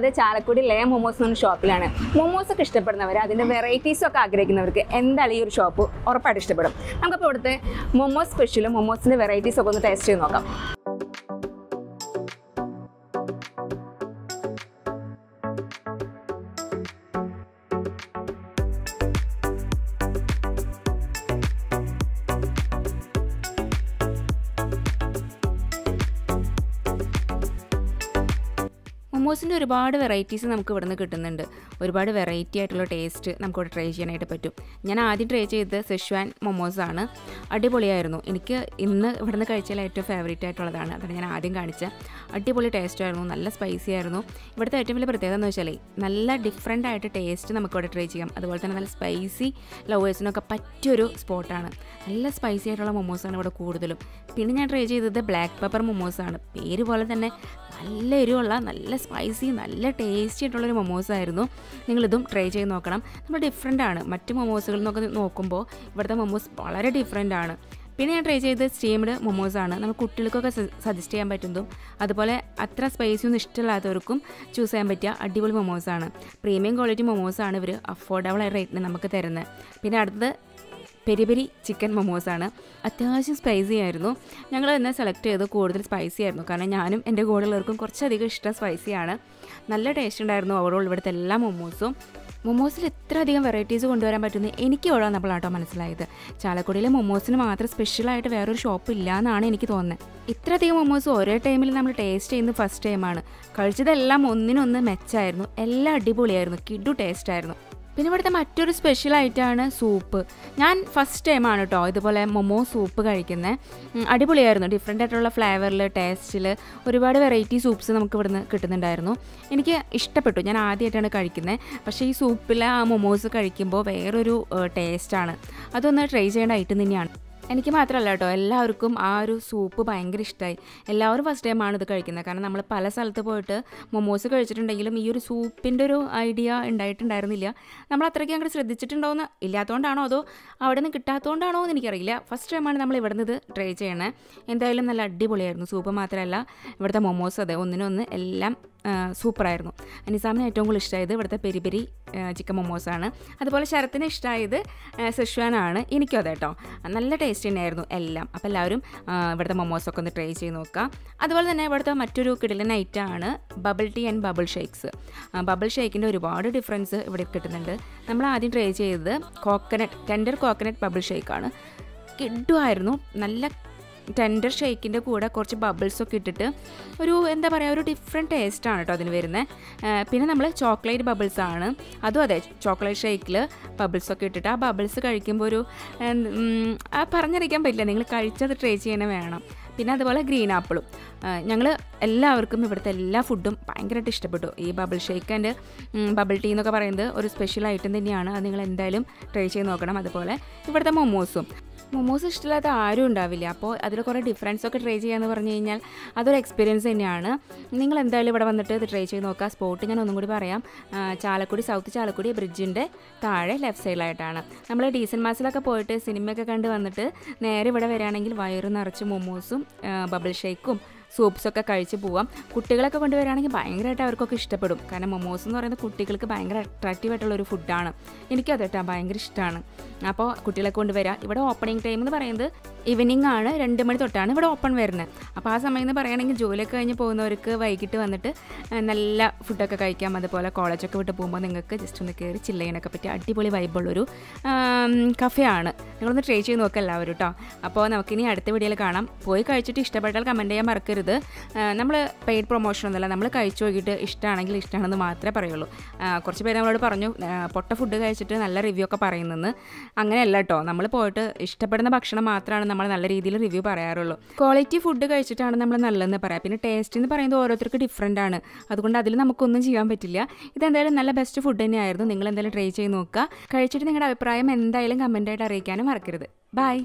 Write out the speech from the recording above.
ഉള്ളത് ചാലക്കുടി ലെമോമോസ് എന്ന ഷോപ്പിലാണ്. മൊമോസ് ഒക്കെ ഇഷ്ടപ്പെടുന്നവർ, അതിൻ്റെ വെറൈറ്റീസ് ഒക്കെ ആഗ്രഹിക്കുന്നവർക്ക് എന്തായാലും ഈ ഒരു ഷോപ്പ് ഉറപ്പായിട്ട് ഇഷ്ടപ്പെടും. നമുക്കപ്പോൾ ഇവിടുത്തെ മൊമോസ് സ്പെഷ്യലും മൊമോസിൻ്റെ വെറൈറ്റീസ് ഒക്കെ ഒന്ന് ടേസ്റ്റ് ചെയ്ത് നോക്കാം. മൊമോസിൻ്റെ ഒരുപാട് വെറൈറ്റീസ് നമുക്ക് ഇവിടുന്ന് കിട്ടുന്നുണ്ട്. ഒരുപാട് വെറൈറ്റി ആയിട്ടുള്ള ടേസ്റ്റ് നമുക്കിവിടെ ട്രൈ ചെയ്യാനായിട്ട് പറ്റും. ഞാൻ ആദ്യം ട്രൈ ചെയ്തത് സെഷ്വാൻ മൊമോസാണ്. അടിപൊളിയായിരുന്നു. എനിക്ക് ഇന്ന് ഇവിടുന്ന് കഴിച്ചാൽ ഏറ്റവും ഫേവറേറ്റ് ആയിട്ടുള്ളതാണ്. അതാണ് ഞാൻ ആദ്യം കാണിച്ച. അടിപൊളി ടേസ്റ്റ് ആയിരുന്നു, നല്ല സ്പൈസി ആയിരുന്നു. ഇവിടുത്തെ ഏറ്റവും വലിയ പ്രത്യേകത എന്ന് വെച്ചാൽ നല്ല ഡിഫറെൻ്റ് ആയിട്ട് ടേസ്റ്റ് നമുക്കിവിടെ ട്രൈ ചെയ്യാം. അതുപോലെ തന്നെ നല്ല സ്പൈസി ലവേഴ്സിനൊക്കെ പറ്റിയൊരു സ്പോട്ടാണ്. നല്ല സ്പൈസി ആയിട്ടുള്ള മൊമോസാണ് ഇവിടെ കൂടുതലും. പിന്നെ ഞാൻ ട്രൈ ചെയ്തത് ബ്ലാക്ക് പെപ്പർ മൊമോസാണ്. പേര് പോലെ തന്നെ നല്ല എരിവുള്ള, നല്ല സ്പൈസി, നല്ല ടേസ്റ്റി ആയിട്ടുള്ളൊരു മൊമോസായിരുന്നു. നിങ്ങളിതും ട്രൈ ചെയ്ത് നോക്കണം. നമ്മൾ ഡിഫറെൻ്റ് ആണ്. മറ്റ് മൊമോസുകളിൽ നിന്നൊക്കെ നോക്കുമ്പോൾ ഇവിടുത്തെ മൊമോസ് വളരെ ഡിഫറെൻ്റ് ആണ്. പിന്നെ ഞാൻ ട്രൈ ചെയ്തത് സ്റ്റീംഡ് മൊമോസാണ്. നമ്മൾ കുട്ടികൾക്കൊക്കെ സജസ്റ്റ് ചെയ്യാൻ പറ്റുന്നതും അതുപോലെ അത്ര സ്പൈസി ഒന്നും ഇഷ്ടമില്ലാത്തവർക്കും ചൂസ് ചെയ്യാൻ പറ്റിയ അടിപൊളി മൊമോസാണ്. പ്രീമിയം ക്വാളിറ്റി മൊമോസാണ് ഇവർ അഫോർഡബിൾ റേറ്റിന് നമുക്ക് തരുന്നത്. പിന്നെ അടുത്തത് പെരി പെരി ചിക്കൻ മൊമോസാണ്. അത്യാവശ്യം സ്പൈസി ആയിരുന്നു. ഞങ്ങൾ തന്നെ സെലക്ട് ചെയ്ത് കൂടുതൽ സ്പൈസി ആയിരുന്നു. കാരണം ഞാനും എൻ്റെ കൂടെയുള്ളവർക്കും കുറച്ചധികം ഇഷ്ടം സ്പൈസിയാണ്. നല്ല ടേസ്റ്റ് ഉണ്ടായിരുന്നു ഓവറോൾ ഇവിടുത്തെ എല്ലാ മൊമോസും. മൊമോസിൽ എത്ര അധികം വെറൈറ്റീസ് കൊണ്ടുവരാൻ പറ്റുന്നത് എനിക്ക് ഇവിടെ വന്നപ്പോഴാട്ടോ മനസ്സിലായത്. ചാലക്കുടിയിലെ മൊമോസിന് മാത്രം സ്പെഷ്യലായിട്ട് വേറൊരു ഷോപ്പ് ഇല്ല എന്നാണ് എനിക്ക് തോന്നുന്നത്. ഇത്രയധികം മൊമോസ് ഒരേ ടൈമിൽ നമ്മൾ ടേസ്റ്റ് ചെയ്യുന്നത് ഫസ്റ്റ് ടൈമാണ്. കഴിച്ചതെല്ലാം ഒന്നിനൊന്ന് മെച്ചമായിരുന്നു. എല്ലാം അടിപൊളിയായിരുന്നു. കിഡു ടേസ്റ്റായിരുന്നു. പിന്നെ ഇവിടുത്തെ മറ്റൊരു സ്പെഷ്യൽ ആയിട്ടാണ് സൂപ്പ്. ഞാൻ ഫസ്റ്റ് ടൈമാണ് കേട്ടോ ഇതുപോലെ മൊമോ സൂപ്പ് കഴിക്കുന്നത്. അടിപൊളിയായിരുന്നു. ഡിഫറെൻ്റ് ആയിട്ടുള്ള ഫ്ലേവറിൽ, ടേസ്റ്റിൽ ഒരുപാട് വെറൈറ്റി സൂപ്പ്സ് നമുക്ക് ഇവിടുന്ന് കിട്ടുന്നുണ്ടായിരുന്നു. എനിക്ക് ഇഷ്ടപ്പെട്ടു. ഞാൻ ആദ്യമായിട്ടാണ് കഴിക്കുന്നത്. പക്ഷേ ഈ സൂപ്പിൽ ആ മൊമോസ് കഴിക്കുമ്പോൾ വേറൊരു ടേസ്റ്റാണ്. അതൊന്ന് ട്രൈ ചെയ്യേണ്ട ഐറ്റം തന്നെയാണ്. എനിക്ക് മാത്രമല്ല കേട്ടോ, എല്ലാവർക്കും ആ ഒരു സൂപ്പ് ഭയങ്കര ഇഷ്ടമായി. എല്ലാവരും ഫസ്റ്റ് ടൈമാണ് ഇത് കഴിക്കുന്നത്. കാരണം നമ്മൾ പല സ്ഥലത്ത് പോയിട്ട് മൊമോസ് കഴിച്ചിട്ടുണ്ടെങ്കിലും ഈ ഒരു സൂപ്പിൻ്റെ ഒരു ഐഡിയ ഉണ്ടായിട്ടുണ്ടായിരുന്നില്ല. നമ്മൾ അത്രയ്ക്ക് അങ്ങോട്ട് ശ്രദ്ധിച്ചിട്ടുണ്ടോയെന്ന്, ഇല്ലാത്തതുകൊണ്ടാണോ അതോ അവിടെ നിന്ന് കിട്ടാത്തതുകൊണ്ടാണോ എന്ന് എനിക്കറിയില്ല. ഫസ്റ്റ് ടൈമാണ് നമ്മൾ ഇവിടെ നിന്ന് ഇത് ട്രൈ ചെയ്യണത്. എന്തായാലും നല്ല അടിപൊളിയായിരുന്നു. സൂപ്പ് മാത്രമല്ല ഇവിടുത്തെ മൊമോസ് അതെ ഒന്നിനൊന്ന് എല്ലാം സൂപ്പറായിരുന്നു. നിസാമിന് ഏറ്റവും കൂടുതൽ ഇഷ്ടമായത് ഇവിടുത്തെ പെരി പെരി ചിക്കൻ മൊമോസാണ്. അതുപോലെ ശരത്തിന് ഇഷ്ടമായത് സെഷ്വാനാണ്. എനിക്കും അതെ കേട്ടോ. നല്ല ടേസ്റ്റ് തന്നെയായിരുന്നു എല്ലാം. അപ്പോൾ എല്ലാവരും ഇവിടുത്തെ മൊമോസൊക്കെ ഒന്ന് ട്രൈ ചെയ്ത് നോക്കുക. അതുപോലെ തന്നെ ഇവിടുത്തെ മറ്റൊരു കിടിലൻ ഐറ്റമാണ് bubble tea and bubble shakes. Bubble ഷേക്കിൻ്റെ ഒരുപാട് ഡിഫറൻസ് ഇവിടെ കിട്ടുന്നുണ്ട്. നമ്മൾ ആദ്യം ട്രൈ ചെയ്തത് ടെൻഡർ കോക്കനട്ട് ബബിൾ ഷേക്കാണ്. കിഡുമായിരുന്നു. നല്ല ടെൻഡർ ഷേക്കിൻ്റെ കൂടെ കുറച്ച് ബബിൾസൊക്കെ ഇട്ടിട്ട് ഒരു എന്താ പറയുക, ഒരു ഡിഫറെൻറ്റ് ടേസ്റ്റാണ് കേട്ടോ അതിന് വരുന്നത്. പിന്നെ നമ്മൾ ചോക്ലേറ്റ് ബബിൾസാണ്. അതും അതെ ചോക്ലേറ്റ് ഷേക്കിൽ ബബിൾസൊക്കെ ഇട്ടിട്ട് ആ ബബിൾസ് കഴിക്കുമ്പോൾ ഒരു പറഞ്ഞറിയിക്കാൻ പറ്റില്ല. നിങ്ങൾ കഴിച്ചത് ട്രൈ ചെയ്യണേ വേണം. പിന്നെ അതുപോലെ ഗ്രീൻ ആപ്പിളും. ഞങ്ങൾ എല്ലാവർക്കും ഇവിടുത്തെ എല്ലാ ഫുഡും ഭയങ്കരമായിട്ട് ഇഷ്ടപ്പെട്ടു. ഈ bubble shake and bubble tea എന്നൊക്കെ പറയുന്നത് ഒരു സ്പെഷ്യൽ ഐറ്റം തന്നെയാണ്. അത് നിങ്ങൾ എന്തായാലും ട്രൈ ചെയ്ത് നോക്കണം. അതുപോലെ ഇവിടുത്തെ മൊമോസ് ഇഷ്ടമില്ലാത്ത ആരും ഉണ്ടാവില്ല. അപ്പോൾ അതിൽ കുറേ ഡിഫറൻസൊക്കെ ട്രൈ ചെയ്യാമെന്ന് പറഞ്ഞു കഴിഞ്ഞാൽ അതൊരു എക്സ്പീരിയൻസ് തന്നെയാണ്. നിങ്ങൾ എന്തായാലും ഇവിടെ വന്നിട്ട് ഇത് ട്രൈ ചെയ്ത് നോക്കുക. സ്പോട്ട് ഞാൻ ഒന്നും കൂടി പറയാം. ചാലക്കുടി, സൗത്ത് ചാലക്കുടി ബ്രിഡ്ജിൻ്റെ താഴെ ലെഫ്റ്റ് സൈഡിലായിട്ടാണ്. നമ്മൾ ഡീസൻറ്റ് മാസിലൊക്കെ പോയിട്ട് സിനിമയൊക്കെ കണ്ട് വന്നിട്ട് നേരെ ഇവിടെ വരികയാണെങ്കിൽ വയറ് നിറച്ച് മൊമോസും ബബിൾ ഷേക്കും സൂപ്സൊക്കെ കഴിച്ച് പോവാം. കുട്ടികളൊക്കെ കൊണ്ടുവരികയാണെങ്കിൽ ഭയങ്കരമായിട്ട് അവർക്കൊക്കെ ഇഷ്ടപ്പെടും. കാരണം മൊമോസ് എന്ന് പറയുന്നത് കുട്ടികൾക്ക് ഭയങ്കര അട്രാക്റ്റീവ് ആയിട്ടുള്ളൊരു ഫുഡാണ്. എനിക്കത് കേട്ടോ ഭയങ്കര ഇഷ്ടമാണ്. അപ്പോൾ കുട്ടികളെ കൊണ്ടുവരാം. ഇവിടെ ഓപ്പണിംഗ് ടൈം എന്ന് പറയുന്നത് ഈവനിങ് ആണ്. 2 മണി തൊട്ടാണ് ഇവിടെ ഓപ്പൺ വരുന്നത്. അപ്പോൾ ആ സമയം എന്ന് പറയുകയാണെങ്കിൽ ജോലിയൊക്കെ കഴിഞ്ഞ് പോകുന്നവർക്ക് വൈകിട്ട് വന്നിട്ട് നല്ല ഫുഡൊക്കെ കഴിക്കാം. അതുപോലെ കോളേജൊക്കെ വിട്ട് പോകുമ്പോൾ നിങ്ങൾക്ക് ജസ്റ്റ് ഒന്ന് കയറി ചില്ല് ചെയ്യാനൊക്കെ പറ്റിയ അടിപൊളി വൈബുള്ളൊരു കഫേയാണ്. നിങ്ങളൊന്ന് ട്രൈ ചെയ്ത് നോക്കുക എല്ലാവരും കേട്ടോ. അപ്പോൾ നമുക്കിനി അടുത്ത വീഡിയോയിൽ കാണാം. പോയി കഴിച്ചിട്ട് ഇഷ്ടപ്പെട്ടാൽ കമൻറ്റ് ചെയ്യാൻ മറക്കരുത്. നമ്മൾ പെയ്ഡ് പ്രൊമോഷൻ ഒന്നുമല്ല. നമ്മൾ കഴിച്ചു നോക്കിയിട്ട് ഇഷ്ടമാണെങ്കിൽ ഇഷ്ടമാണെന്ന് മാത്രമേ പറയുള്ളൂ. കുറച്ച് പേര് നമ്മളോട് പറഞ്ഞു പൊട്ട ഫുഡ് കഴിച്ചിട്ട് നല്ല റിവ്യൂ ഒക്കെ പറയുന്നെന്ന്. അങ്ങനെയല്ല കേട്ടോ. നമ്മൾ പോയിട്ട് ഇഷ്ടപ്പെടുന്ന ഭക്ഷണം മാത്രമാണ് നമ്മൾ നല്ല രീതിയിൽ റിവ്യൂ പറയാറുള്ളൂ. ക്വാളിറ്റി ഫുഡ് കഴിച്ചിട്ടാണ് നമ്മൾ നല്ലതെന്ന് പറയാം. പിന്നെ ടേസ്റ്റ് എന്ന് പറയുന്നത് ഓരോരുത്തർക്ക് ഡിഫറെൻ്റ് ആണ്. അതുകൊണ്ട് അതിൽ നമുക്കൊന്നും ചെയ്യാൻ പറ്റില്ല. ഇതെന്തായാലും നല്ല ബെസ്റ്റ് ഫുഡ് തന്നെയായിരുന്നു. നിങ്ങൾ എന്തായാലും ട്രൈ ചെയ്ത് നോക്കുക. കഴിച്ചിട്ട് നിങ്ങളുടെ അഭിപ്രായം എന്തായാലും കമൻറ്റായിട്ട് അറിയിക്കാനും മറക്കരുത്. ബൈ.